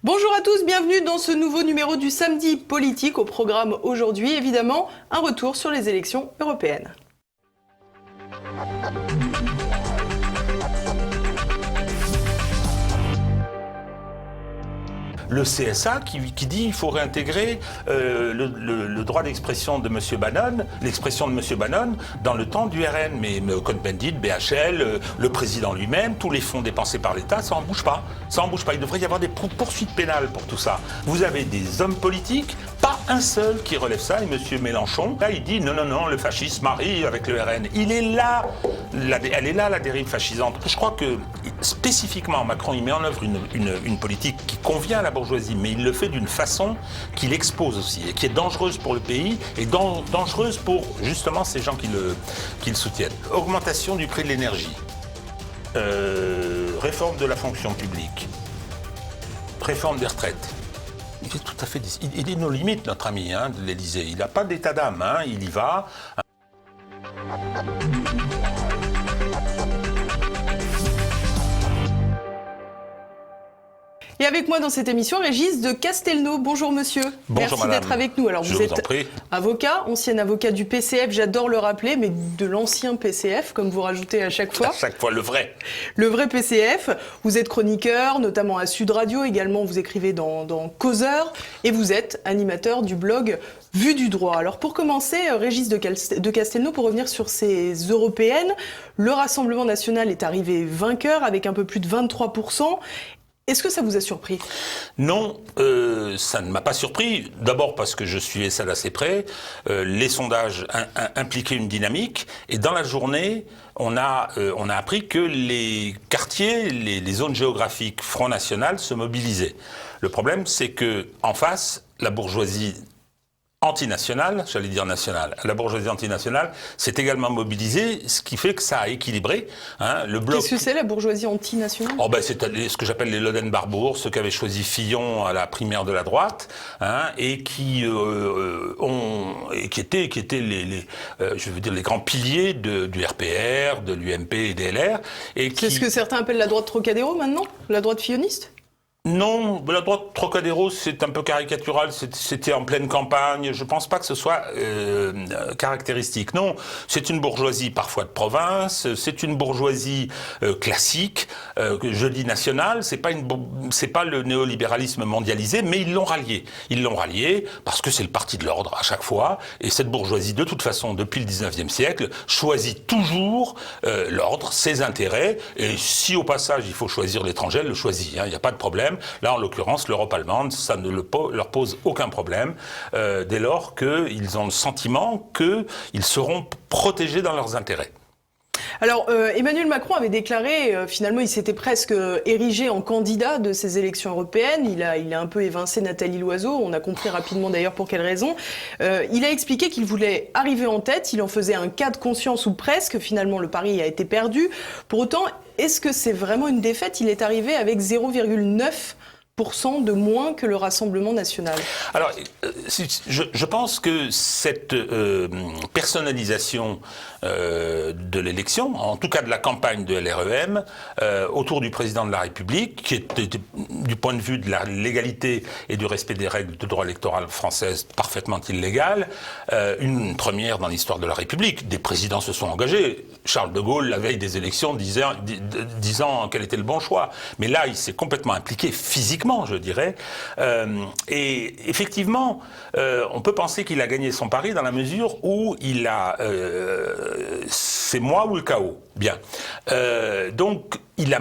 Bonjour à tous, bienvenue dans ce nouveau numéro du Samedi Politique. Au programme aujourd'hui, évidemment, un retour sur les élections européennes. Le CSA qui dit qu'il faut réintégrer le droit d'expression de M. Bannon, l'expression de M. Bannon dans le temps du RN. Mais Cohn-Bendit, BHL, le président lui-même, tous les fonds dépensés par l'État, ça n'en bouge pas. Ça n'en bouge pas. Il devrait y avoir des poursuites pénales pour tout ça. Vous avez des hommes politiques, pas un seul qui relève ça. Et M. Mélenchon, là, il dit non, le fascisme marie avec le RN. Il est là, elle est là la dérive fascisante. Je crois que spécifiquement Macron, il met en œuvre une politique qui convient à la bourgeoisie, mais il le fait d'une façon qui l'expose aussi, et qui est dangereuse pour le pays, et dangereuse pour justement ces gens qui le soutiennent. Augmentation du prix de l'énergie, réforme de la fonction publique, réforme des retraites. Il est tout à fait... Il est nos limites, notre ami de l'Élysée. Il n'a pas d'état d'âme, il y va... Et avec moi dans cette émission, Régis de Castelnau. Bonjour monsieur. Bonjour Merci d'être avec nous. Alors vous êtes avocat, ancien avocat du PCF, j'adore le rappeler, mais de l'ancien PCF, comme vous rajoutez à chaque fois. À chaque fois, le vrai. Le vrai PCF. Vous êtes chroniqueur, notamment à Sud Radio, également vous écrivez dans Causeur, et vous êtes animateur du blog Vue du droit. Alors pour commencer, Régis de Castelnau, pour revenir sur ces européennes, le Rassemblement national est arrivé vainqueur avec un peu plus de 23%. Est-ce que ça vous a surpris ? Non, ça ne m'a pas surpris. D'abord parce que je suivais ça d'assez près. Les sondages impliquaient une dynamique. Et dans la journée, on a appris que les quartiers, les zones géographiques Front National se mobilisaient. Le problème, c'est que en face, la bourgeoisie antinationale, j'allais dire nationale, la bourgeoisie antinationale s'est également mobilisée, ce qui fait que ça a équilibré. Le bloc... Qu'est-ce que c'est la bourgeoisie antinationale ? C'est ce que j'appelle les Loden-Barbour, ceux qui avaient choisi Fillon à la primaire de la droite, et qui étaient les grands piliers du RPR, de l'UMP et des LR. C'est ce que certains appellent la droite Trocadéro maintenant ? La droite filloniste ? Non, la droite Trocadéro, c'est un peu caricatural, c'était en pleine campagne, je pense pas que ce soit caractéristique. Non, c'est une bourgeoisie parfois de province, c'est une bourgeoisie classique, je dis nationale, c'est pas le néolibéralisme mondialisé, mais ils l'ont rallié. Ils l'ont rallié parce que c'est le parti de l'ordre à chaque fois, et cette bourgeoisie, de toute façon, depuis le 19e siècle, choisit toujours l'ordre, ses intérêts, et si au passage il faut choisir l'étranger, elle le choisit, il n'y a pas de problème. Là, en l'occurrence, l'Europe allemande, ça ne leur pose aucun problème, dès lors qu'ils ont le sentiment qu'ils seront protégés dans leurs intérêts. Alors, Emmanuel Macron avait déclaré, finalement, il s'était presque érigé en candidat de ces élections européennes. Il a un peu évincé Nathalie Loiseau. On a compris rapidement d'ailleurs pour quelle raison. Il a expliqué qu'il voulait arriver en tête. Il en faisait un cas de conscience ou presque. Finalement, le pari a été perdu. Pour autant, est-ce que c'est vraiment une défaite ? Il est arrivé avec 0,9% de moins que le Rassemblement national. Alors, je pense que cette personnalisation de l'élection, en tout cas de la campagne de LREM, autour du président de la République, qui était, du point de vue de la légalité et du respect des règles de droit électoral françaises, parfaitement illégale, une première dans l'histoire de la République. Des présidents se sont engagés. Charles de Gaulle, la veille des élections, disant quel était le bon choix. Mais là, il s'est complètement impliqué physiquement, je dirais. Et effectivement, on peut penser qu'il a gagné son pari dans la mesure où il a... c'est moi ou le chaos. Bien. Donc, il a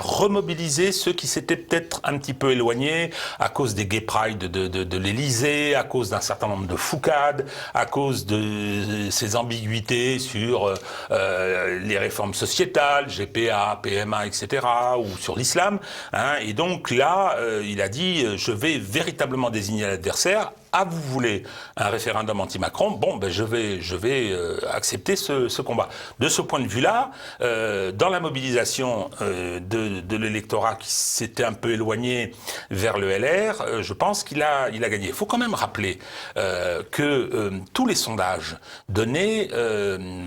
remobilisé ceux qui s'étaient peut-être un petit peu éloignés à cause des gay pride de l'Élysée, à cause d'un certain nombre de foucades, à cause de ces ambiguïtés sur les réformes sociétales, GPA, PMA, etc., ou sur l'islam. Et donc là, il a dit, je vais véritablement désigner l'adversaire ah, vous voulez un référendum anti-Macron, bon, ben je vais accepter ce combat. De ce point de vue-là, dans la mobilisation de l'électorat qui s'était un peu éloigné vers le LR, je pense qu'il a gagné. Il faut quand même rappeler que tous les sondages donnaient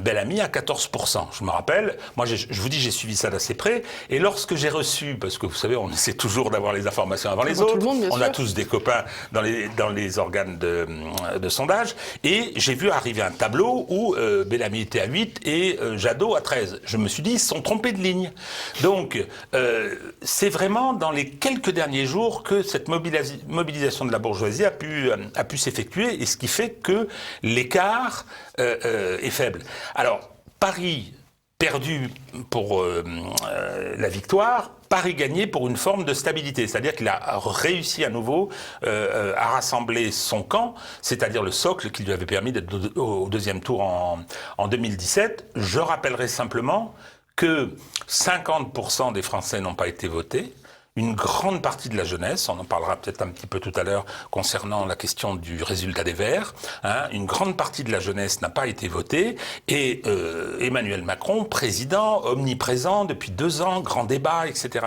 Bellamy à 14%. Je me rappelle, moi je vous dis, j'ai suivi ça d'assez près, et lorsque j'ai reçu, parce que vous savez, on essaie toujours d'avoir les informations avant les autres, on a tous des copains dans les organes de sondage, et j'ai vu arriver un tableau où Bellamy était à 8 et Jadot à 13. Je me suis dit, ils se sont trompés de ligne. Donc, c'est vraiment dans les quelques derniers jours que cette mobilisation de la bourgeoisie a pu s'effectuer, et ce qui fait que l'écart est faible. Alors, Paris perdu pour la victoire, Paris gagné pour une forme de stabilité, c'est-à-dire qu'il a réussi à nouveau à rassembler son camp, c'est-à-dire le socle qui lui avait permis d'être au deuxième tour en 2017. Je rappellerai simplement que 50% des Français n'ont pas été votés. Une grande partie de la jeunesse, on en parlera peut-être un petit peu tout à l'heure concernant la question du résultat des Verts, une grande partie de la jeunesse n'a pas été votée, et Emmanuel Macron, président, omniprésent depuis 2 ans, grand débat, etc.,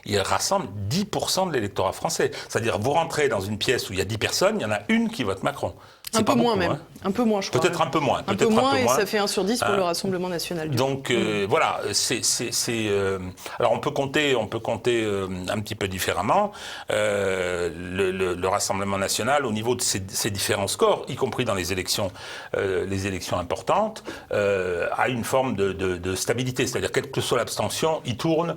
il rassemble 10% de l'électorat français. C'est-à-dire, vous rentrez dans une pièce où il y a 10 personnes, il y en a une qui vote Macron. Un peu moins même, un peu moins je crois. Peut-être un peu moins. Un peu moins, et ça fait 1 sur 10 pour le Rassemblement National. Donc voilà, alors on peut compter un petit peu différemment. Le Rassemblement National, au niveau de ses différents scores, y compris dans les élections importantes, a une forme de stabilité. C'est-à-dire, quelle que soit l'abstention, il tourne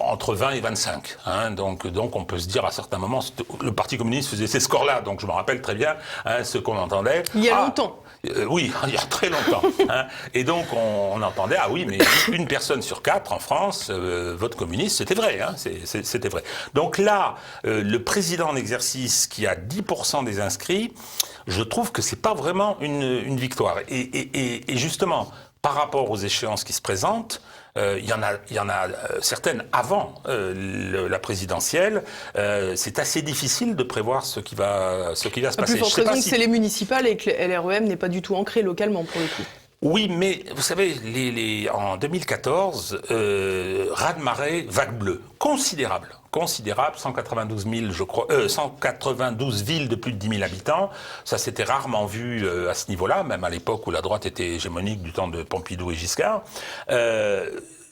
entre 20 et 25. Donc on peut se dire à certains moments, le Parti communiste faisait ces scores-là. Donc je me rappelle très bien ce qu'on entendait. Il y a longtemps. Oui, il y a très longtemps. Et donc on entendait, ah oui, mais une personne sur 4 en France vote communiste, c'était vrai. C'était vrai. Donc là, le président en exercice qui a 10% des inscrits, je trouve que c'est pas vraiment une victoire. Et justement, par rapport aux échéances qui se présentent, il y en a certaines avant la présidentielle. C'est assez difficile de prévoir ce qui va se passer. Plus forte raison que c'est les municipales et que LREM n'est pas du tout ancré localement pour le coup. Oui, mais vous savez, en 2014, raz-de-marée, vague bleue, considérable, 192 000, je crois, 192 villes de plus de 10 000 habitants. Ça s'était rarement vu à ce niveau-là, même à l'époque où la droite était hégémonique du temps de Pompidou et Giscard.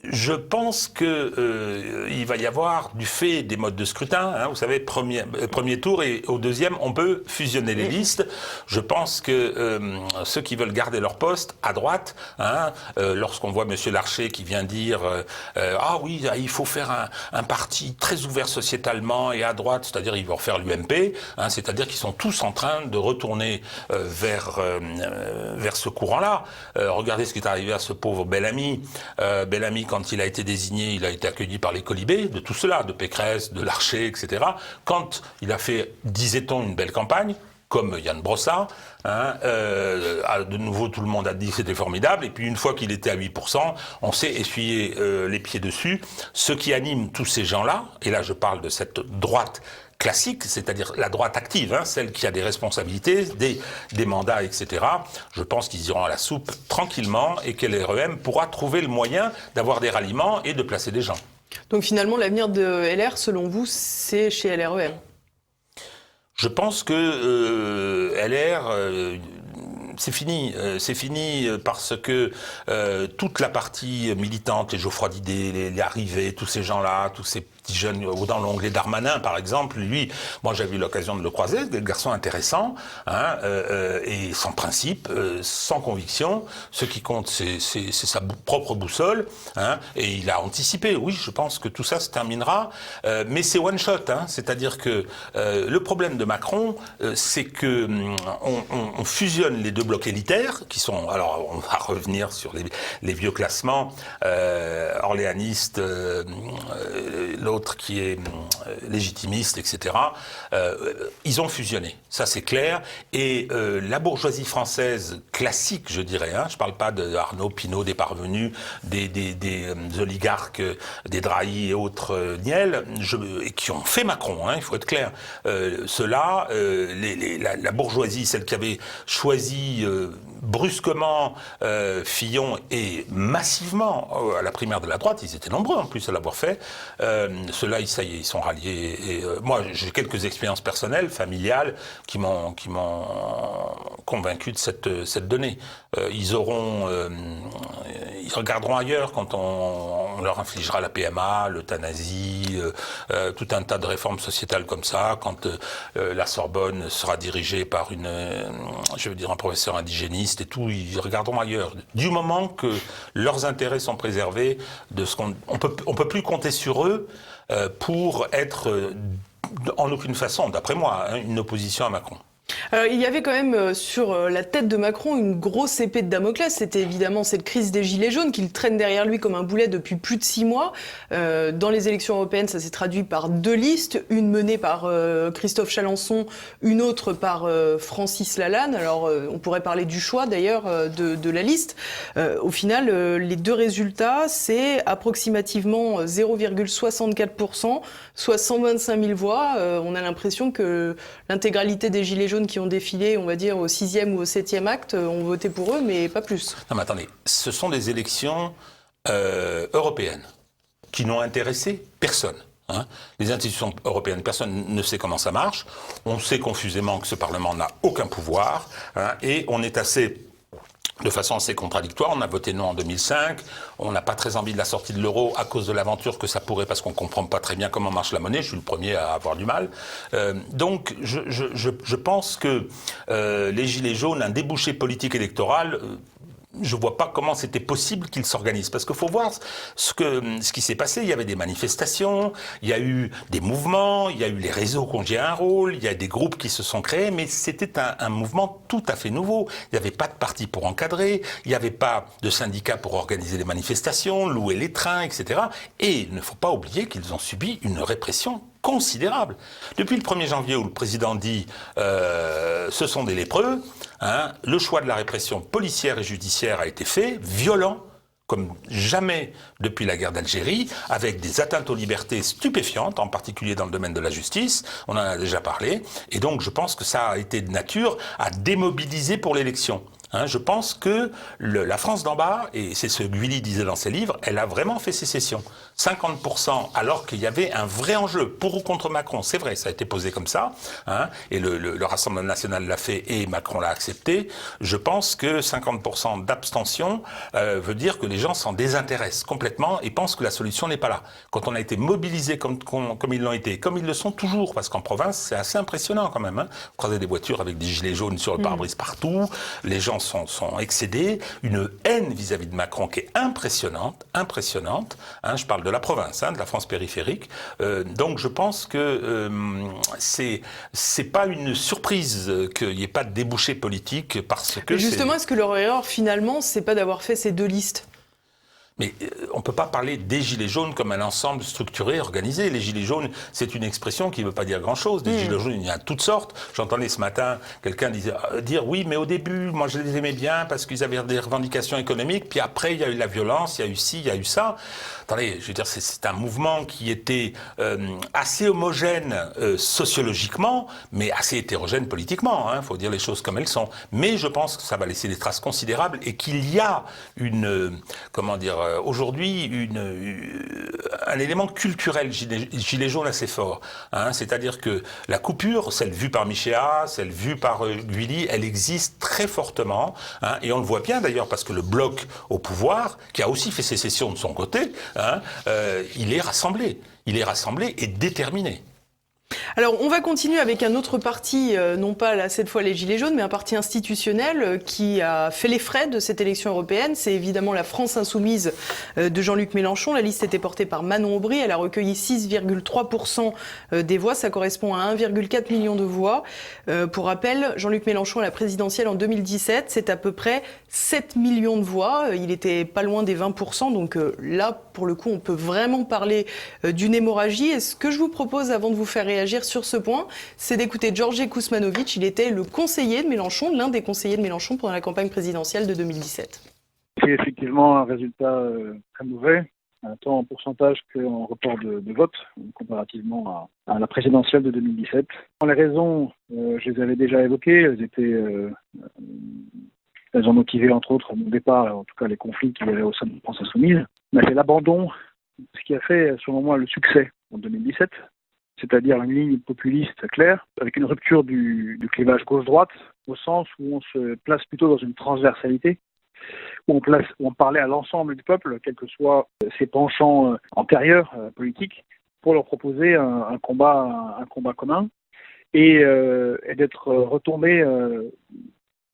Je pense que il va y avoir, du fait des modes de scrutin, vous savez, premier tour, et au deuxième, on peut fusionner les listes. Je pense que ceux qui veulent garder leur poste à droite, lorsqu'on voit Monsieur Larcher qui vient dire ah oui, il faut faire un parti très ouvert sociétalement et à droite, c'est-à-dire ils vont faire l'UMP, c'est-à-dire qu'ils sont tous en train de retourner vers ce courant-là. Regardez ce qui est arrivé à ce pauvre Bellamy. Bellamy, quand il a été désigné, il a été accueilli par les colibés, de tout cela, de Pécresse, de Larcher, etc. Quand il a fait, disait-on, une belle campagne, comme Yann Brossard, de nouveau tout le monde a dit que c'était formidable, et puis une fois qu'il était à 8%, on s'est essuyé les pieds dessus. Ce qui anime tous ces gens-là, et là je parle de cette droite classique, c'est-à-dire la droite active, celle qui a des responsabilités, des mandats, etc. Je pense qu'ils iront à la soupe tranquillement, et que l'REM pourra trouver le moyen d'avoir des ralliements et de placer des gens. Donc finalement, l'avenir de LR, selon vous, c'est chez LREM? Je pense que LR... c'est fini parce que toute la partie militante, les Geoffroy Didet, les Arrivés, tous ces gens-là, tous ces petits jeunes, dans l'onglet Darmanin par exemple, lui, moi j'avais eu l'occasion de le croiser, des garçons intéressants, et sans principe, sans conviction. Ce qui compte, c'est sa propre boussole, et il a anticipé. Oui, je pense que tout ça se terminera, mais c'est one shot, c'est-à-dire que le problème de Macron, c'est que on fusionne les deux blocs élitaires, qui sont, alors on va revenir sur les vieux classements, orléanistes, l'autre qui est légitimistes, etc., ils ont fusionné, ça c'est clair. Et la bourgeoisie française classique, je dirais, je ne parle pas d'Arnaud, Pinault, des parvenus, des oligarques, des Drahi et autres Niel, et qui ont fait Macron, il faut être clair. Ceux-là, la bourgeoisie, celle qui avait choisi brusquement Fillon et massivement à la primaire de la droite, ils étaient nombreux en plus à l'avoir fait, ceux-là, ça y est, ils sont ralliés. Et, moi, j'ai quelques expériences personnelles, familiales, qui m'ont convaincu de cette donnée. Ils regarderont ailleurs quand on leur infligera la PMA, l'euthanasie, tout un tas de réformes sociétales comme ça, quand la Sorbonne sera dirigée par un professeur indigéniste et tout, ils regarderont ailleurs. Du moment que leurs intérêts sont préservés, on peut plus compter sur eux pour être en aucune façon, d'après moi, une opposition à Macron. Il y avait quand même sur la tête de Macron une grosse épée de Damoclès. C'était évidemment cette crise des Gilets jaunes qu'il traîne derrière lui comme un boulet depuis plus de 6 mois. Dans les élections européennes, ça s'est traduit par 2 listes, une menée par Christophe Chalencon, une autre par Francis Lalanne. Alors on pourrait parler du choix d'ailleurs de la liste. Au final, les 2 résultats, c'est approximativement 0,64%, soit 125 000 voix. On a l'impression que l'intégralité des Gilets jaunes qui ont défilé, on va dire, au 6e ou au 7e acte, ont voté pour eux, mais pas plus. Non mais attendez, ce sont des élections européennes qui n'ont intéressé personne. Les institutions européennes, personne ne sait comment ça marche. On sait confusément que ce Parlement n'a aucun pouvoir, et on est de façon assez contradictoire. On a voté non en 2005. On n'a pas très envie de la sortie de l'euro à cause de l'aventure que ça pourrait, parce qu'on comprend pas très bien comment marche la monnaie. Je suis le premier à avoir du mal. Donc, je pense que les Gilets jaunes, un débouché politique électoral, je vois pas comment c'était possible qu'ils s'organisent. Parce qu'il faut voir ce qui s'est passé. Il y avait des manifestations, il y a eu des mouvements, il y a eu les réseaux qui ont joué un rôle, il y a des groupes qui se sont créés, mais c'était un mouvement tout à fait nouveau. Il n'y avait pas de parti pour encadrer, il n'y avait pas de syndicats pour organiser les manifestations, louer les trains, etc. Et il ne faut pas oublier qu'ils ont subi une répression considérable. Depuis le 1er janvier où le président dit ce sont des lépreux, le choix de la répression policière et judiciaire a été fait, violent, comme jamais depuis la guerre d'Algérie, avec des atteintes aux libertés stupéfiantes, en particulier dans le domaine de la justice, on en a déjà parlé, et donc je pense que ça a été de nature à démobiliser pour l'élection. Je pense que la France d'en bas, et c'est ce que Guilly disait dans ses livres, elle a vraiment fait sécession. 50%, alors qu'il y avait un vrai enjeu pour ou contre Macron. C'est vrai, ça a été posé comme ça, et le Rassemblement national l'a fait et Macron l'a accepté. Je pense que 50% d'abstention veut dire que les gens s'en désintéressent complètement et pensent que la solution n'est pas là. Quand on a été mobilisés comme ils l'ont été, comme ils le sont toujours, parce qu'en province, c'est assez impressionnant quand même. Vous croisez des voitures avec des gilets jaunes sur le pare-brise partout, les gens sont excédés, une haine vis-à-vis de Macron qui est impressionnante. Je parle de la province, de la France périphérique. Donc je pense que c'est pas une surprise qu'il n'y ait pas de débouché politique parce que. Mais justement, est-ce que leur erreur finalement, c'est pas d'avoir fait ces 2 listes ? Mais on ne peut pas parler des Gilets jaunes comme un ensemble structuré, organisé. Les Gilets jaunes, c'est une expression qui ne veut pas dire grand-chose. Des Gilets jaunes, il y en a toutes sortes. J'entendais ce matin quelqu'un dire oui, mais au début, moi je les aimais bien parce qu'ils avaient des revendications économiques, puis après il y a eu la violence, il y a eu ci, il y a eu ça. Attendez, je veux dire, c'est un mouvement qui était assez homogène sociologiquement, mais assez hétérogène politiquement. Il faut dire les choses comme elles sont. Mais je pense que ça va laisser des traces considérables et qu'il y a aujourd'hui un élément culturel gilet jaune assez fort. C'est-à-dire que la coupure, celle vue par Michéa, celle vue par Guilly, elle existe très fortement. Et on le voit bien d'ailleurs parce que le bloc au pouvoir, qui a aussi fait sécession de son côté, il est rassemblé. Il est rassemblé et déterminé. Alors, on va continuer avec un autre parti, non pas là, cette fois les Gilets jaunes, mais un parti institutionnel qui a fait les frais de cette élection européenne. C'est évidemment la France insoumise de Jean-Luc Mélenchon. La liste était portée par Manon Aubry. Elle a recueilli 6,3% des voix. Ça correspond à 1,4 million de voix. Pour rappel, Jean-Luc Mélenchon à la présidentielle en 2017, c'est à peu près 7 millions de voix. Il était pas loin des 20%. Donc là, pour le coup, on peut vraiment parler d'une hémorragie. Et ce que je vous propose, avant de vous faire réagir sur ce point, c'est d'écouter Georges Kousmanovic. Il était le conseiller de Mélenchon, l'un des conseillers de Mélenchon pendant la campagne présidentielle de 2017. C'est effectivement un résultat très mauvais, tant en pourcentage qu'en report de vote, comparativement à la présidentielle de 2017. Les raisons, je les avais déjà évoquées, elles ont motivé entre autres mon départ, en tout cas les conflits qu'il y avait au sein de la France Insoumise. Mais c'est l'abandon, ce qui a fait selon moi le succès en 2017, c'est-à-dire une ligne populiste claire, avec une rupture du clivage gauche-droite, au sens où on se place plutôt dans une transversalité, où on parlait à l'ensemble du peuple, quels que soient ses penchants antérieurs politiques, pour leur proposer un combat commun, et d'être retombé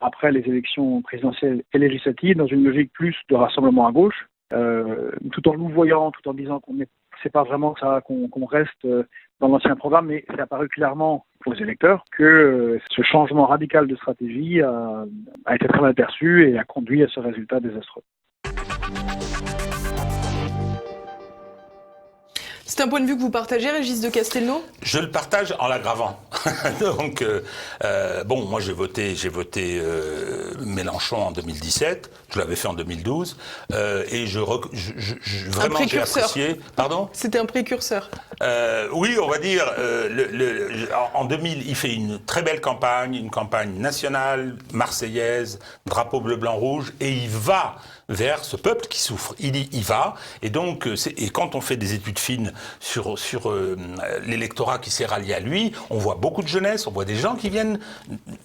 après les élections présidentielles et législatives dans une logique plus de rassemblement à gauche, tout en louvoyant, tout en disant c'est pas vraiment ça, qu'on reste dans l'ancien programme, mais c'est apparu clairement aux électeurs que ce changement radical de stratégie a été très mal perçu et a conduit à ce résultat désastreux. C'est un point de vue que vous partagez, Régis de Castelnau ? Je le partage en l'aggravant. Donc, moi j'ai voté Mélenchon en 2017, je l'avais fait en 2012, et vraiment j'ai apprécié. Pardon ? C'était un précurseur. Oui, on va dire. En 2000, il fait une très belle campagne, une campagne nationale, marseillaise, drapeau bleu, blanc, rouge, et il va vers ce peuple qui souffre. Il y va, et donc, et quand on fait des études fines sur l'électorat qui s'est rallié à lui, on voit beaucoup de jeunesse, on voit des gens qui viennent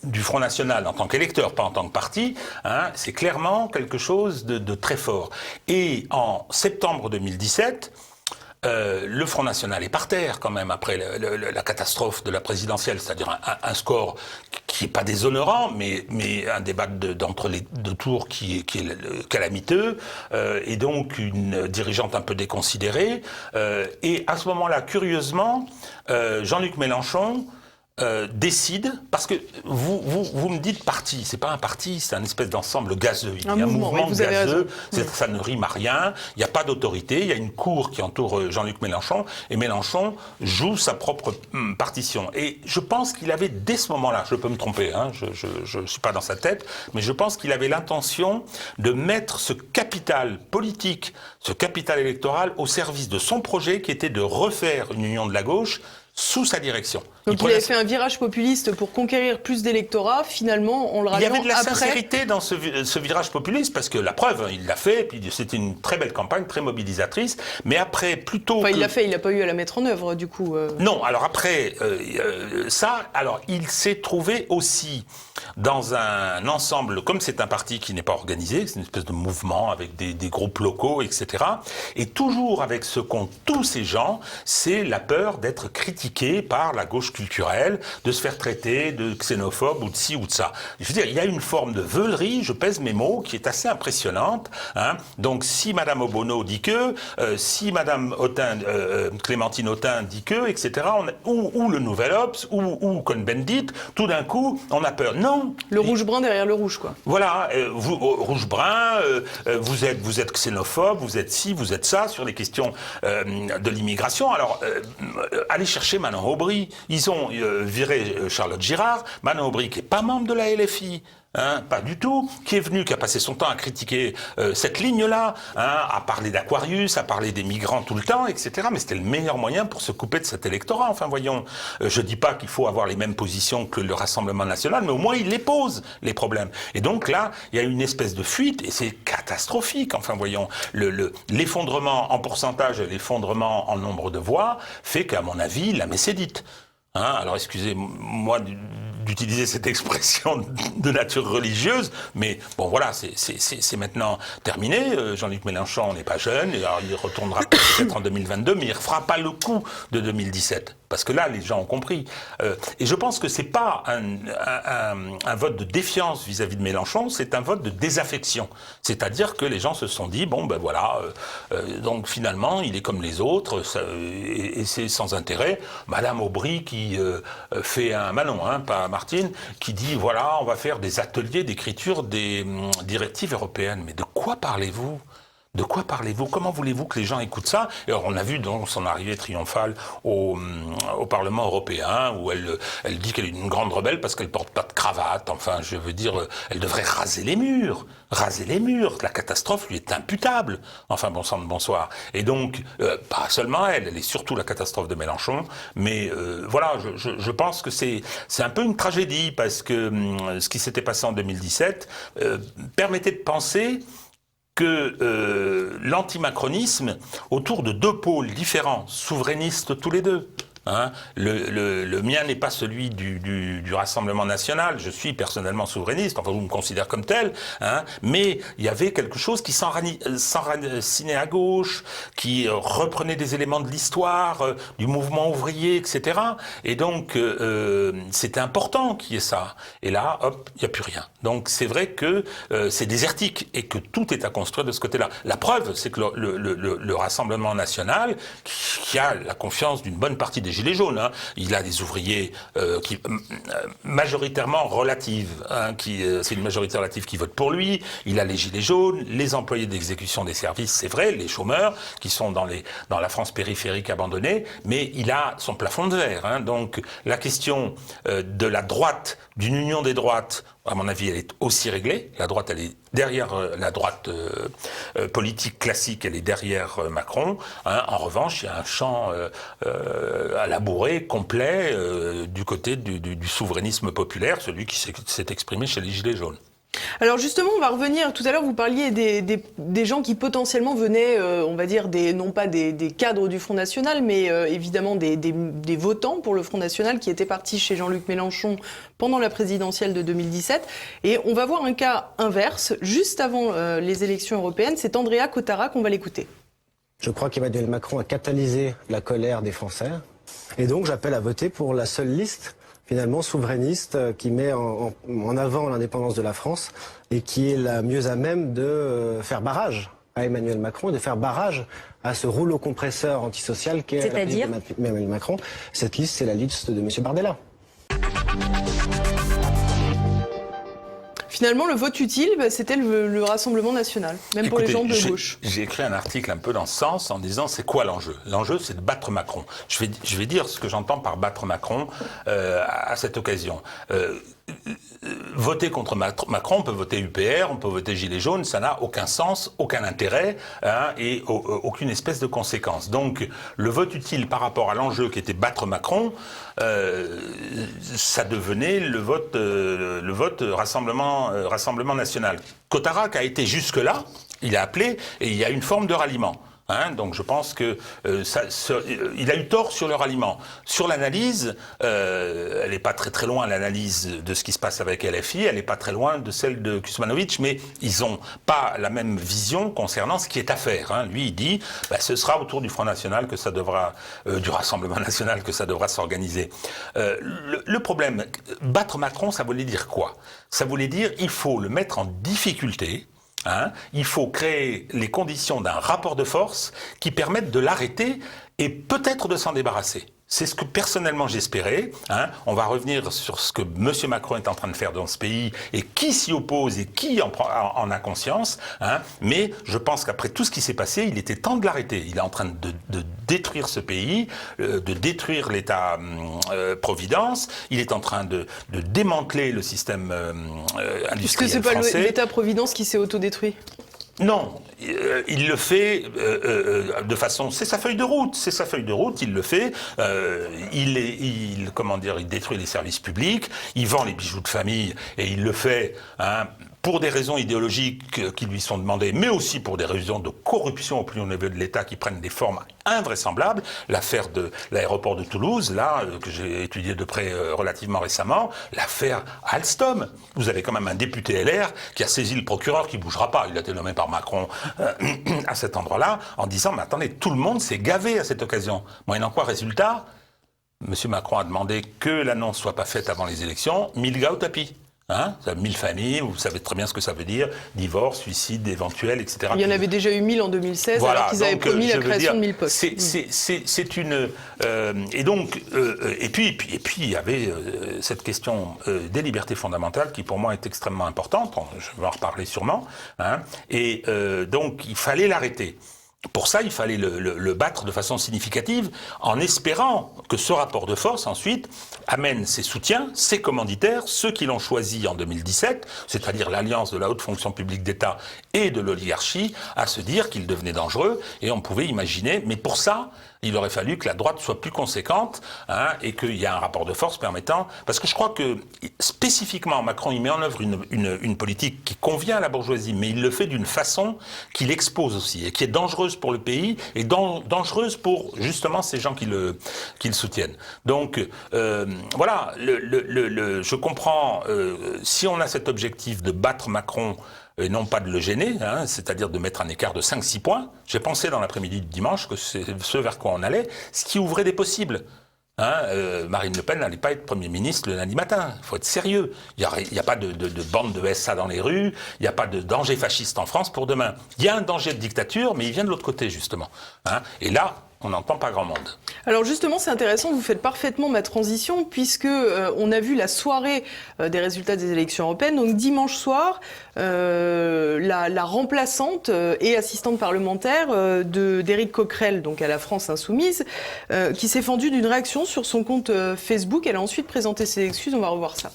du Front National en tant qu'électeurs, pas en tant que parti. C'est clairement quelque chose de très fort. Et en septembre 2017, le Front National est par terre quand même après la catastrophe de la présidentielle, c'est-à-dire un score qui est pas déshonorant, mais un débat d'entre les deux tours qui est calamiteux, et donc une dirigeante un peu déconsidérée. Et à ce moment-là, curieusement, Jean-Luc Mélenchon décide, parce que vous me dites parti, c'est pas un parti, c'est un espèce d'ensemble gazeux. Il y a un mouvement gazeux, ça ne rime à rien, il n'y a pas d'autorité, il y a une cour qui entoure Jean-Luc Mélenchon, et Mélenchon joue sa propre partition. Et je pense qu'il avait, dès ce moment-là, je peux me tromper, je suis pas dans sa tête, mais je pense qu'il avait l'intention de mettre ce capital politique, ce capital électoral au service de son projet qui était de refaire une union de la gauche sous sa direction. Donc il avait fait un virage populiste pour conquérir plus d'électorats, finalement, on le ralliant. Il y avait de la sincérité dans ce virage populiste, parce que la preuve, il l'a fait, et puis c'était une très belle campagne, très mobilisatrice, mais après, plutôt il l'a fait, il n'a pas eu à la mettre en œuvre, du coup. Non, alors après, il s'est trouvé aussi dans un ensemble, comme c'est un parti qui n'est pas organisé, c'est une espèce de mouvement avec des groupes locaux, etc. Et toujours avec ce qu'ont tous ces gens, c'est la peur d'être critiqué par la gauche culturelle, de se faire traiter de xénophobe ou de ci ou de ça. Je veux dire, il y a une forme de veulerie, je pèse mes mots, qui est assez impressionnante. Donc si Madame Obono dit que, si Madame Clémentine Autain dit que, etc., ou le Nouvel Obs, ou Cohn-Bendit, tout d'un coup, on a peur. Non. Le rouge-brun derrière le rouge, quoi. Voilà, rouge-brun, vous êtes xénophobe, vous êtes ci, vous êtes ça, sur les questions de l'immigration. Alors, allez chercher Manon Aubry. Ils ont viré Charlotte Girard. Manon Aubry, qui n'est pas membre de la LFI, pas du tout, qui est venu, qui a passé son temps à critiquer cette ligne-là, à parler d'Aquarius, à parler des migrants tout le temps, etc. Mais c'était le meilleur moyen pour se couper de cet électorat. Enfin, voyons, je dis pas qu'il faut avoir les mêmes positions que le Rassemblement national, mais au moins il les pose, les problèmes. Et donc là, il y a une espèce de fuite, et c'est catastrophique. Enfin, voyons, l'effondrement en pourcentage et l'effondrement en nombre de voix fait qu'à mon avis, la messe est dite. Alors excusez-moi d'utiliser cette expression de nature religieuse, mais bon voilà, c'est maintenant terminé. Jean-Luc Mélenchon n'est pas jeune, alors il retournera peut-être en 2022, mais il ne refera pas le coup de 2017. Parce que là, les gens ont compris. Et je pense que c'est pas un vote de défiance vis-à-vis de Mélenchon, c'est un vote de désaffection. C'est-à-dire que les gens se sont dit, bon, ben voilà, donc finalement, il est comme les autres, et c'est sans intérêt. Madame Aubry qui fait un Manon, pas Martine, qui dit, voilà, on va faire des ateliers d'écriture des directives européennes. Mais de quoi parlez-vous ? De quoi parlez-vous? Comment voulez-vous que les gens écoutent ça? Et alors, on a vu donc son arrivée triomphale au Parlement européen, où elle dit qu'elle est une grande rebelle parce qu'elle porte pas de cravate. Enfin, je veux dire, elle devrait raser les murs. Raser les murs. La catastrophe lui est imputable. Enfin, bon sang de bonsoir. Et donc, pas seulement elle est surtout la catastrophe de Mélenchon. Mais voilà, je pense que c'est un peu une tragédie parce que ce qui s'était passé en 2017 permettait de penser que l'antimacronisme, autour de deux pôles différents, souverainistes tous les deux. Le mien n'est pas celui du Rassemblement national, je suis personnellement souverainiste, enfin vous me considérez comme tel, mais il y avait quelque chose qui s'enracinait à gauche, qui reprenait des éléments de l'histoire, du mouvement ouvrier, etc. Et donc c'était important qu'il y ait ça. Et là, hop, il n'y a plus rien. Donc c'est vrai que c'est désertique et que tout est à construire de ce côté-là. La preuve, c'est que le Rassemblement national, qui a la confiance d'une bonne partie des Gilets jaunes, il a des ouvriers qui majoritairement relatives, c'est une majorité relative qui vote pour lui, il a les Gilets jaunes, les employés d'exécution des services, c'est vrai, les chômeurs qui sont dans la France périphérique abandonnée, mais il a son plafond de verre. Donc la question de la droite, d'une union des droites, à mon avis, elle est aussi réglée. La droite, elle est derrière la droite politique classique, elle est derrière Macron. En revanche, il y a un champ à labourer complet du côté du souverainisme populaire, celui qui s'est exprimé chez les Gilets jaunes. Alors justement, on va revenir, tout à l'heure vous parliez des gens qui potentiellement venaient, on va dire, non pas des cadres du Front National, mais évidemment des votants pour le Front National qui étaient partis chez Jean-Luc Mélenchon pendant la présidentielle de 2017. Et on va voir un cas inverse, juste avant les élections européennes, c'est Andrea Cotara qu'on va l'écouter. Je crois qu'Emmanuel Macron a catalysé la colère des Français. Et donc j'appelle à voter pour la seule liste finalement souverainiste qui met en avant l'indépendance de la France et qui est la mieux à même de faire barrage à Emmanuel Macron, de faire barrage à ce rouleau compresseur antisocial qu'est la liste d'Emmanuel Macron. Cette liste, c'est la liste de M. Bardella. Finalement, le vote utile, c'était le Rassemblement national, même pour les gens de gauche. J'ai écrit un article un peu dans ce sens en disant c'est quoi l'enjeu? L'enjeu, c'est de battre Macron. Je vais dire ce que j'entends par battre Macron à cette occasion. Voter contre Macron, on peut voter UPR, on peut voter Gilets jaunes, ça n'a aucun sens, aucun intérêt et aucune espèce de conséquence. Donc le vote utile par rapport à l'enjeu qui était battre Macron, ça devenait le vote Rassemblement national. Cotara a été jusque-là, il a appelé et il y a une forme de ralliement. Donc je pense que il a eu tort sur le ralliement. Sur l'analyse, elle n'est pas très très loin, l'analyse de ce qui se passe avec LFI, elle n'est pas très loin de celle de Kuzmanovic, mais ils n'ont pas la même vision concernant ce qui est à faire. Lui, il dit, ce sera autour du Front National que ça devra, du Rassemblement National que ça devra s'organiser. Le problème, battre Macron, ça voulait dire quoi? Ça voulait dire, il faut le mettre en difficulté. Il faut créer les conditions d'un rapport de force qui permettent de l'arrêter et peut-être de s'en débarrasser. C'est ce que personnellement j'espérais. On va revenir sur ce que M. Macron est en train de faire dans ce pays et qui s'y oppose et qui en a conscience. Mais je pense qu'après tout ce qui s'est passé, il était temps de l'arrêter. Il est en train de détruire ce pays, de détruire l'État-providence. Il est en train de démanteler le système industriel français. Est-ce que c'est pas l'État-providence qui s'est autodétruit ? Non, il le fait de façon. C'est sa feuille de route. Il le fait. Il détruit les services publics. Il vend les bijoux de famille et il le fait. Pour des raisons idéologiques qui lui sont demandées, mais aussi pour des raisons de corruption au plus haut niveau de l'État qui prennent des formes invraisemblables. L'affaire de l'aéroport de Toulouse, là, que j'ai étudié de près relativement récemment, l'affaire Alstom. Vous avez quand même un député LR qui a saisi le procureur qui bougera pas. Il a été nommé par Macron à cet endroit-là, en disant, mais attendez, tout le monde s'est gavé à cette occasion. Moyennant quoi, résultat, M. Macron a demandé que l'annonce ne soit pas faite avant les élections, 1000 gars au tapis. 1000 familles, vous savez très bien ce que ça veut dire, divorce, suicide éventuel, etc. Il y en avait déjà eu 1000 en 2016, voilà, alors qu'ils avaient promis la création de 1000 postes. C'est une... et puis il y avait cette question des libertés fondamentales qui pour moi est extrêmement importante, je vais en reparler sûrement, donc il fallait l'arrêter. Pour ça, il fallait le battre de façon significative, en espérant que ce rapport de force, ensuite, amène ses soutiens, ses commanditaires, ceux qui l'ont choisi en 2017, c'est-à-dire l'alliance de la haute fonction publique d'État et de l'oligarchie, à se dire qu'il devenait dangereux, et on pouvait imaginer, mais pour ça, il aurait fallu que la droite soit plus conséquente, et qu'il y ait un rapport de force permettant... Parce que je crois que, spécifiquement, Macron, il met en œuvre une politique qui convient à la bourgeoisie, mais il le fait d'une façon qui l'expose aussi, et qui est dangereuse pour le pays, et dangereuse pour, justement, ces gens qui le soutiennent. Donc, voilà, je comprends, si on a cet objectif de battre Macron, et non pas de le gêner, c'est-à-dire de mettre un écart de 5-6 points. J'ai pensé dans l'après-midi du dimanche que c'est ce vers quoi on allait, ce qui ouvrait des possibles. Marine Le Pen n'allait pas être Premier ministre le lundi matin. Il faut être sérieux. Il n'y a pas de bande de SA dans les rues, il n'y a pas de danger fasciste en France pour demain. Il y a un danger de dictature, mais il vient de l'autre côté, justement. Et là, on n'entend pas grand monde. Alors justement, c'est intéressant, vous faites parfaitement ma transition, puisque on a vu la soirée des résultats des élections européennes. Donc dimanche soir, la remplaçante et assistante parlementaire d'Éric Coquerel, donc à la France Insoumise, qui s'est fendue d'une réaction sur son compte Facebook. Elle a ensuite présenté ses excuses, on va revoir ça.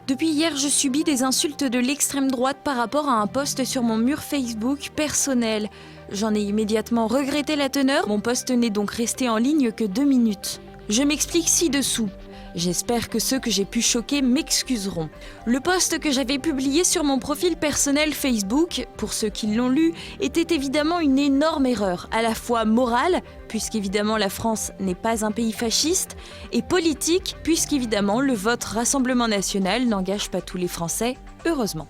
Depuis hier, je subis des insultes de l'extrême droite par rapport à un post sur mon mur Facebook personnel. J'en ai immédiatement regretté la teneur, mon post n'est donc resté en ligne que 2 minutes. Je m'explique ci-dessous. J'espère que ceux que j'ai pu choquer m'excuseront. Le post que j'avais publié sur mon profil personnel Facebook, pour ceux qui l'ont lu, était évidemment une énorme erreur, à la fois morale, puisqu'évidemment la France n'est pas un pays fasciste, et politique, puisqu'évidemment le vote Rassemblement National n'engage pas tous les Français, heureusement.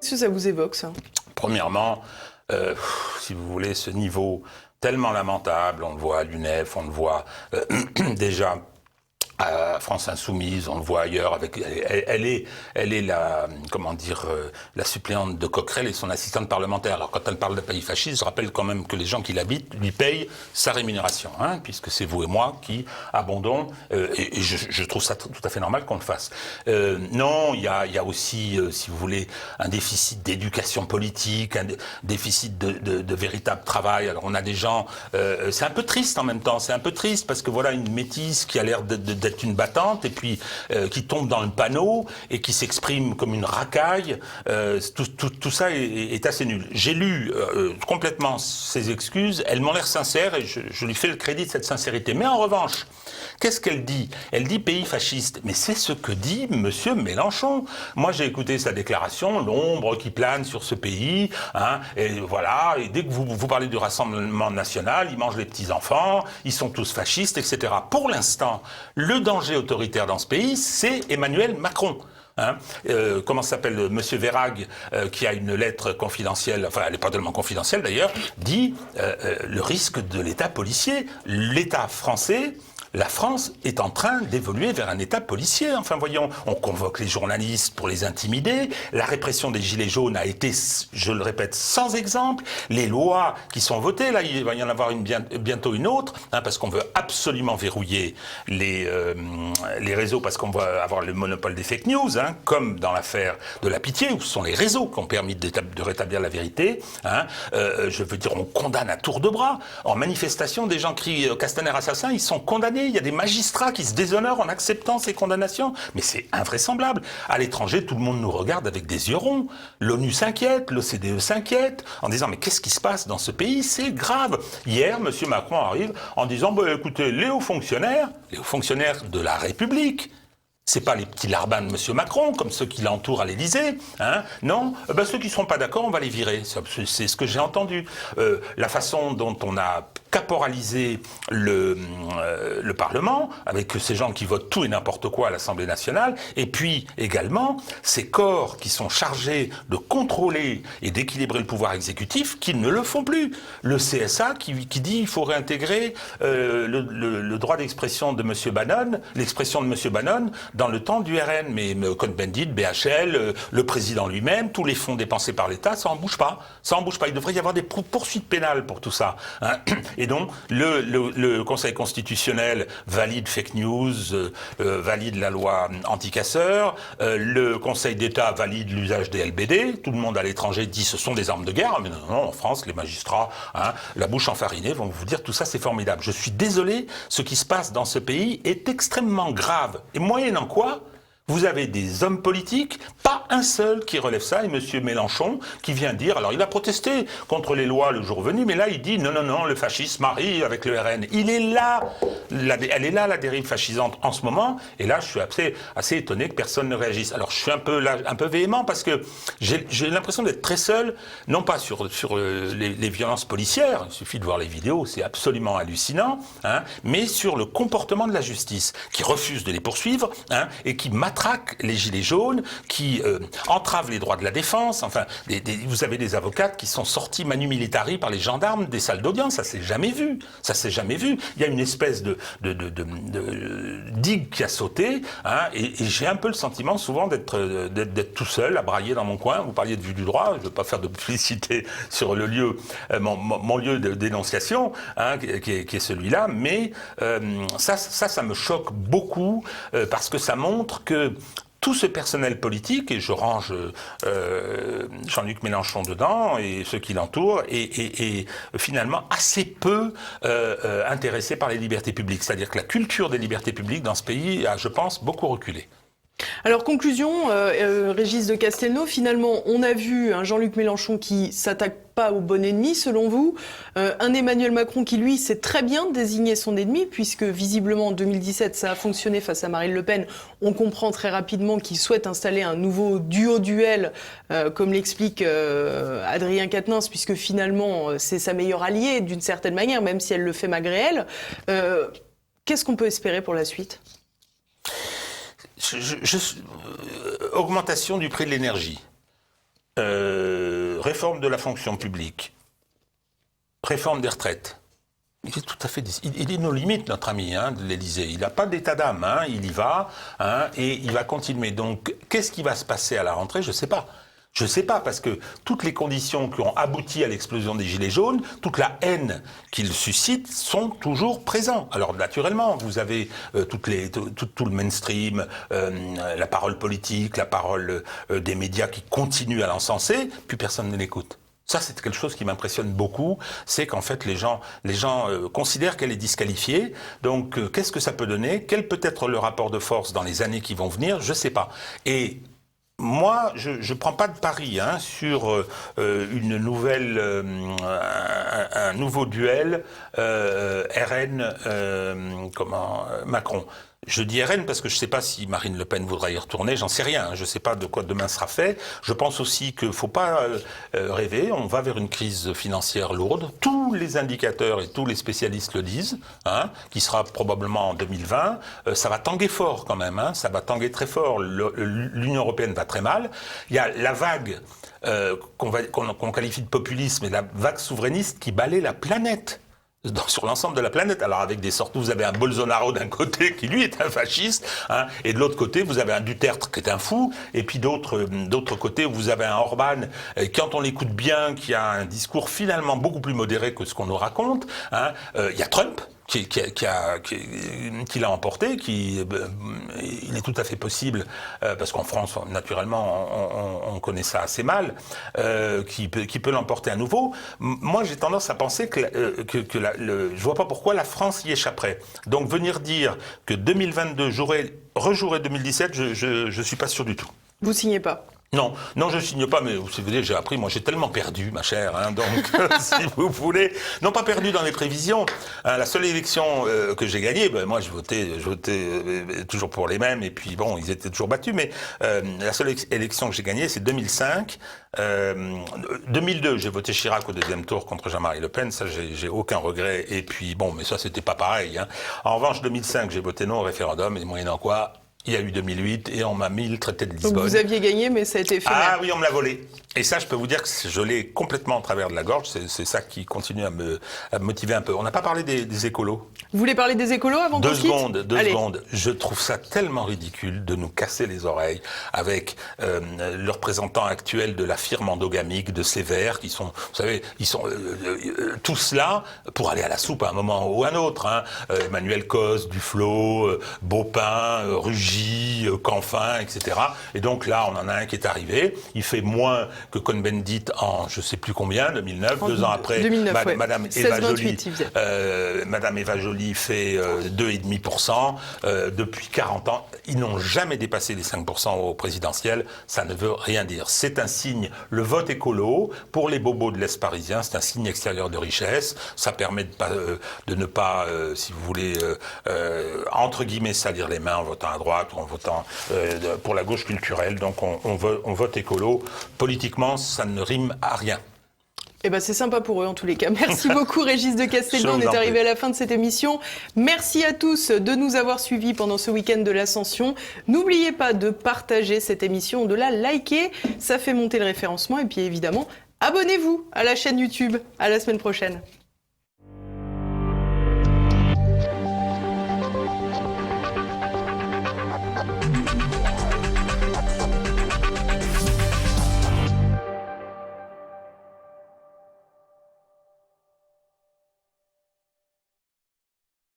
Qu'est-ce que ça vous évoque, ça ? Premièrement, si vous voulez, ce niveau tellement lamentable, on le voit à l'UNEF, on le voit déjà à France Insoumise, on le voit ailleurs, elle est la, comment dire, la suppléante de Coquerel et son assistante parlementaire. Alors quand elle parle de pays fasciste, je rappelle quand même que les gens qui l'habitent lui payent sa rémunération, puisque c'est vous et moi qui abondons, et je trouve ça tout à fait normal qu'on le fasse. Non, il y a aussi, si vous voulez, un déficit d'éducation politique, un déficit de véritable travail. Alors on a des gens, c'est un peu triste en même temps, c'est un peu triste parce que voilà une métisse qui a l'air d'être une battante et puis qui tombe dans le panneau et qui s'exprime comme une racaille, tout ça est assez nul. J'ai lu complètement ses excuses, elles m'ont l'air sincères et je lui fais le crédit de cette sincérité. Mais en revanche, qu'est-ce qu'elle dit ? Elle dit pays fasciste. Mais c'est ce que dit Monsieur Mélenchon. Moi, j'ai écouté sa déclaration, l'ombre qui plane sur ce pays, et voilà. Et dès que vous parlez du Rassemblement National, ils mangent les petits-enfants, ils sont tous fascistes, etc. Pour l'instant, le danger autoritaire dans ce pays, c'est Emmanuel Macron. Comment s'appelle Monsieur Vérag, qui a une lettre confidentielle, enfin elle n'est pas tellement confidentielle d'ailleurs, dit le risque de l'État policier. L'État français, la France est en train d'évoluer vers un État policier. Enfin voyons, on convoque les journalistes pour les intimider. La répression des Gilets jaunes a été, je le répète, sans exemple. Les lois qui sont votées, là il va y en avoir bientôt une autre, parce qu'on veut absolument verrouiller les réseaux, parce qu'on va avoir le monopole des fake news, comme dans l'affaire de la Pitié, où ce sont les réseaux qui ont permis de rétablir la vérité. Je veux dire, on condamne à tour de bras. En manifestation, des gens crient Castaner assassin, ils sont condamnés. Il y a des magistrats qui se déshonorent en acceptant ces condamnations. Mais c'est invraisemblable. À l'étranger, tout le monde nous regarde avec des yeux ronds. L'ONU s'inquiète, l'OCDE s'inquiète, en disant mais qu'est-ce qui se passe dans ce pays ? C'est grave. Hier, M. Macron arrive en disant écoutez, les hauts fonctionnaires de la République, c'est pas les petits larbins de M. Macron, comme ceux qui l'entourent à l'Élysée, non, ceux qui ne seront pas d'accord, on va les virer. C'est ce que j'ai entendu. La façon dont on a caporaliser le Parlement, avec ces gens qui votent tout et n'importe quoi à l'Assemblée nationale, et puis également ces corps qui sont chargés de contrôler et d'équilibrer le pouvoir exécutif, qui ne le font plus. Le CSA qui dit qu'il faut réintégrer le droit d'expression de M. Bannon, l'expression de M. Bannon dans le temps du RN. Mais Cohn-Bendit, BHL, le président lui-même, tous les fonds dépensés par l'État, ça en bouge pas. Ça en bouge pas. Il devrait y avoir des poursuites pénales pour tout ça. Hein. Et donc, le Conseil constitutionnel valide fake news, valide la loi anti-casseurs, le Conseil d'État valide l'usage des LBD, tout le monde à l'étranger dit ce sont des armes de guerre, mais non, en France, les magistrats, la bouche enfarinée, vont vous dire tout ça c'est formidable. Je suis désolé, ce qui se passe dans ce pays est extrêmement grave. Et moyennant quoi, vous avez des hommes politiques, pas un seul qui relève ça, et M. Mélenchon qui vient dire, alors il a protesté contre les lois le jour venu, mais là il dit non, le fascisme arrive avec le RN. Il est là, elle est là la dérive fascisante en ce moment, et là je suis assez étonné que personne ne réagisse. Alors je suis un peu véhément parce que j'ai l'impression d'être très seul, non pas sur les violences policières, il suffit de voir les vidéos, c'est absolument hallucinant, mais sur le comportement de la justice, qui refuse de les poursuivre, et qui matraque les gilets jaunes, qui entravent les droits de la défense. Enfin, vous avez des avocates qui sont sortis manu militari par les gendarmes des salles d'audience. Ça s'est jamais vu. Ça s'est jamais vu. Il y a une espèce de digue qui a sauté, et j'ai un peu le sentiment souvent d'être tout seul à brailler dans mon coin. Vous parliez de vue du droit. Je ne veux pas faire de publicité sur le lieu, mon lieu de dénonciation, qui est celui-là, mais ça me choque beaucoup parce que ça montre que tout ce personnel politique, et je range Jean-Luc Mélenchon dedans et ceux qui l'entourent, est finalement assez peu intéressé par les libertés publiques. C'est-à-dire que la culture des libertés publiques dans ce pays a, je pense, beaucoup reculé. Alors, conclusion, Régis de Castelnau, finalement, on a vu un Jean-Luc Mélenchon qui s'attaque pas au bon ennemi, selon vous, un Emmanuel Macron qui, lui, sait très bien désigner son ennemi, puisque visiblement, en 2017, ça a fonctionné face à Marine Le Pen. On comprend très rapidement qu'il souhaite installer un nouveau duo-duel, comme l'explique Adrien Quatennens, puisque finalement, c'est sa meilleure alliée, d'une certaine manière, même si elle le fait malgré elle. Qu'est-ce qu'on peut espérer pour la suite ? Augmentation du prix de l'énergie, réforme de la fonction publique, réforme des retraites. Il est tout à fait... Il est nos limites, notre ami de l'Élysée. Il n'a pas d'état d'âme, il y va, et il va continuer. Donc, qu'est-ce qui va se passer à la rentrée ? Je ne sais pas. Je ne sais pas, parce que toutes les conditions qui ont abouti à l'explosion des Gilets jaunes, toute la haine qu'ils suscitent sont toujours présents. Alors naturellement, vous avez tout le mainstream, la parole politique, la parole des médias qui continuent à l'encenser, puis personne ne l'écoute. Ça, c'est quelque chose qui m'impressionne beaucoup, c'est qu'en fait, les gens considèrent qu'elle est disqualifiée. Donc, qu'est-ce que ça peut donner ? Quel peut être le rapport de force dans les années qui vont venir ? Je ne sais pas. Et moi, je ne prends pas de pari sur un nouveau duel RN Macron. Je dis RN parce que je ne sais pas si Marine Le Pen voudra y retourner, j'en sais rien, je ne sais pas de quoi demain sera fait. Je pense aussi qu'il ne faut pas rêver, on va vers une crise financière lourde. Tous les indicateurs et tous les spécialistes le disent, qui sera probablement en 2020. Ça va tanguer fort quand même, ça va tanguer très fort. L'Union européenne va très mal. Il y a la vague qu'on qualifie de populisme et la vague souverainiste qui balaie la planète. Sur l'ensemble de la planète. Alors avec des sortes, vous avez un Bolsonaro d'un côté qui lui est un fasciste, et de l'autre côté vous avez un Duterte qui est un fou, et puis d'autre côté vous avez un Orban quand on l'écoute bien, qui a un discours finalement beaucoup plus modéré que ce qu'on nous raconte. Il y a Trump qui l'a emporté, il est tout à fait possible, parce qu'en France, naturellement, on connaît ça assez mal, qui peut l'emporter à nouveau. Moi, j'ai tendance à penser que je vois pas pourquoi la France y échapperait. Donc, venir dire que 2022 rejouerait 2017, je suis pas sûr du tout. Vous signez pas ? Non, je signe pas, mais vous savez, j'ai appris, moi j'ai tellement perdu, ma chère, hein, donc si vous voulez, non pas perdu dans les prévisions. Hein, la seule élection que j'ai gagnée, moi je votais toujours pour les mêmes, et puis bon, ils étaient toujours battus, mais la seule élection que j'ai gagnée, c'est 2005. 2002, j'ai voté Chirac au deuxième tour contre Jean-Marie Le Pen, ça j'ai aucun regret, et puis bon, mais ça c'était pas pareil. Hein. En revanche, 2005, j'ai voté non au référendum, et moyennant quoi, il y a eu 2008 et on m'a mis le traité de Lisbonne. Donc vous aviez gagné, mais ça a été éphémère. Ah oui, on me l'a volé. Et ça, je peux vous dire que je l'ai complètement en travers de la gorge. C'est ça qui continue à me motiver un peu. On n'a pas parlé des écolos. Vous voulez parler des écolos avant qu'on quitte ? Deux secondes. Je trouve ça tellement ridicule de nous casser les oreilles avec le représentant actuel de la firme endogamique de ces Verts qui sont, vous savez, ils sont tous là pour aller à la soupe à un moment ou à un autre. Hein. Emmanuel Cos, Duflot, Baupin, Rugy, Canfin, etc. Et donc là, on en a un qui est arrivé. Il fait moins que Cohn-Bendit en je sais plus combien, 2009, 2 ans après. 2009, ouais. Madame Eva Joly. Madame Eva Joly fait 2,5%. Depuis 40 ans, ils n'ont jamais dépassé les 5% au présidentiel. Ça ne veut rien dire. C'est un signe, le vote écolo, pour les bobos de l'Est parisien, c'est un signe extérieur de richesse. Ça permet de ne pas, si vous voulez, entre guillemets, salir les mains en votant à droite ou en votant pour la gauche culturelle. Donc on vote écolo. Politiquement, ça ne rime à rien. Eh ben c'est sympa pour eux en tous les cas. Merci beaucoup Régis de Castelnau. On est arrivé à la fin de cette émission. Merci à tous de nous avoir suivis pendant ce week-end de l'Ascension. N'oubliez pas de partager cette émission, de la liker. Ça fait monter le référencement. Et puis évidemment, abonnez-vous à la chaîne YouTube. À la semaine prochaine.